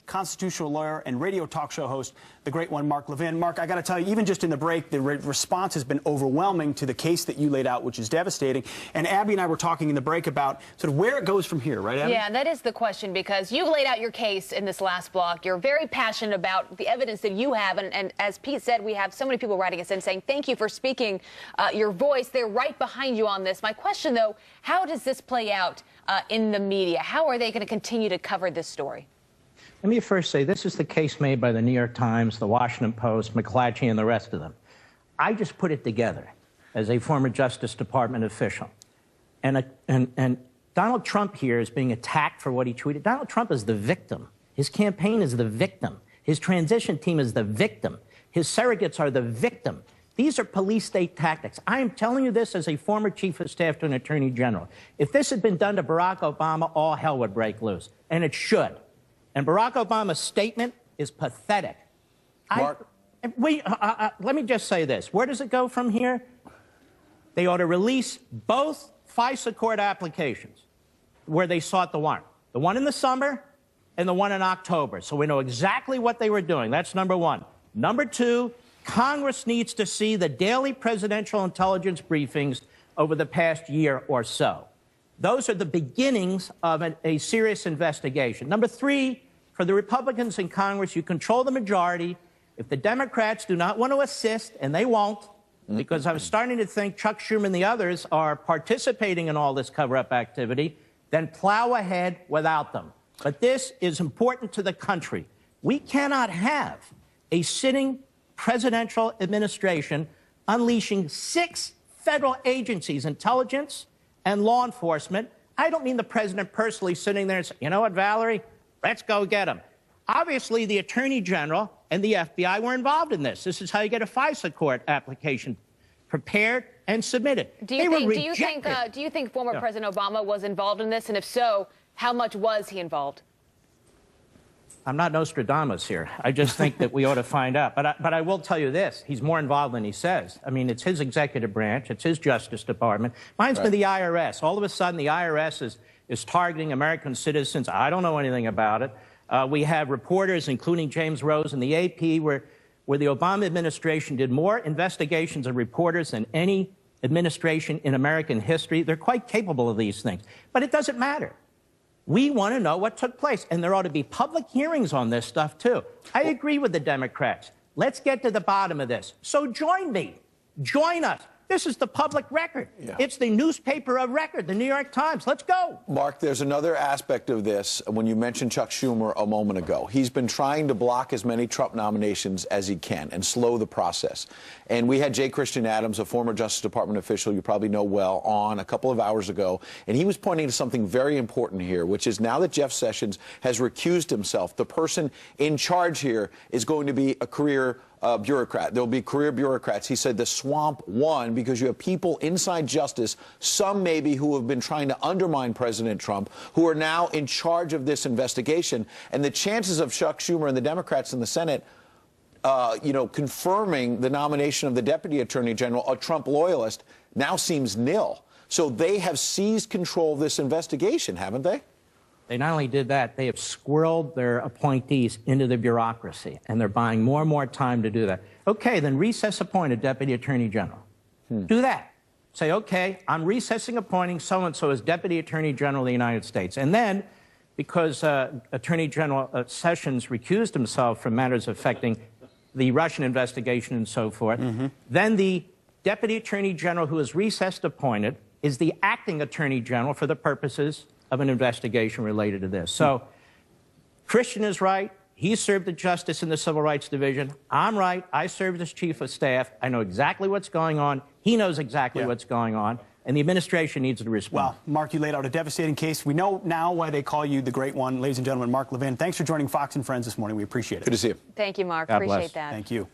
constitutional lawyer and radio talk show host, the great one, Mark Levin. Mark, I got to tell you, even just in the break, the response has been overwhelming to the case that you laid out, which is devastating. And Abby and I were talking in the break about sort of where it goes from here, right, Abby? Yeah, that is the question, because you laid out your case in this last block. You're very passionate about the evidence that you have. And as Pete said, we have so many people writing us in saying, thank you for speaking your voice. They're right behind you on this. My question, though, how does this play out in the media? How are they going to continue to cover this story? Let me first say, this is the case made by the New York Times, the Washington Post, McClatchy, and the rest of them. I just put it together as a former Justice Department official. And Donald Trump here is being attacked for what he tweeted. Donald Trump is the victim. His campaign is the victim. His transition team is the victim. His surrogates are the victim. These are police state tactics. I am telling you this as a former chief of staff to an attorney general. If this had been done to Barack Obama, all hell would break loose. And it should. And Barack Obama's statement is pathetic. Mark? Let me just say this. Where does it go from here? They ought to release both FISA court applications where they sought the warrant. The one in the summer and the one in October. So we know exactly what they were doing. That's number one. Number two, Congress needs to see the daily presidential intelligence briefings over the past year or so. Those are the beginnings of a serious investigation. Number three, for the Republicans in Congress, you control the majority. If the Democrats do not want to assist, and they won't, because I'm starting to think Chuck Schumer and the others are participating in all this cover-up activity, then plow ahead without them. But this is important to the country. We cannot have a sitting presidential administration unleashing 6 federal agencies, intelligence and law enforcement. I don't mean the president personally sitting there and saying, you know what, Valerie, let's go get him. Obviously, the Attorney General and the FBI were involved in this. This is how you get a FISA court application prepared and submitted. Do you think former President Obama was involved in this? And if so, how much was he involved? I'm not Nostradamus here. I just think that we ought to find out. But I will tell you this. He's more involved than he says. I mean, it's his executive branch. It's his Justice Department. Mine's been the IRS. All of a sudden, the IRS is targeting American citizens. I don't know anything about it. We have reporters, including James Rose in the AP, where the Obama administration did more investigations of reporters than any administration in American history. They're quite capable of these things. But it doesn't matter. We want to know what took place, and there ought to be public hearings on this stuff, too. I agree with the Democrats. Let's get to the bottom of this. So join me. Join us. This is the public record. Yeah. It's the newspaper of record, the New York Times. Let's go. Mark, there's another aspect of this. When you mentioned Chuck Schumer a moment ago, he's been trying to block as many Trump nominations as he can and slow the process. And we had J. Christian Adams, a former Justice Department official you probably know well, on a couple of hours ago. And he was pointing to something very important here, which is now that Jeff Sessions has recused himself, the person in charge here is going to be a career bureaucrat. There'll be career bureaucrats. He said the swamp won because you have people inside justice, some maybe who have been trying to undermine President Trump, who are now in charge of this investigation. And the chances of Chuck Schumer and the Democrats in the Senate confirming the nomination of the Deputy Attorney General, a Trump loyalist, now seems nil. So they have seized control of this investigation, haven't they? They not only did that, they have squirreled their appointees into the bureaucracy, and they're buying more and more time to do that. Okay, then recess appoint a Deputy Attorney General. Do that. Say, okay, I'm recessing appointing so-and-so as Deputy Attorney General of the United States. And then, because Attorney General Sessions recused himself from matters affecting the Russian investigation and so forth, then the Deputy Attorney General who is recessed appointed is the acting Attorney General for the purposes of an investigation related to this. So Christian is right. He served as justice in the Civil Rights Division. I'm right. I served as chief of staff. I know exactly what's going on. He knows exactly what's going on. And the administration needs to respond. Well, Mark, you laid out a devastating case. We know now why they call you the Great One. Ladies and gentlemen, Mark Levin, thanks for joining Fox and Friends this morning. We appreciate it. Good to see you. Thank you, Mark. God Appreciate bless. that. Thank you.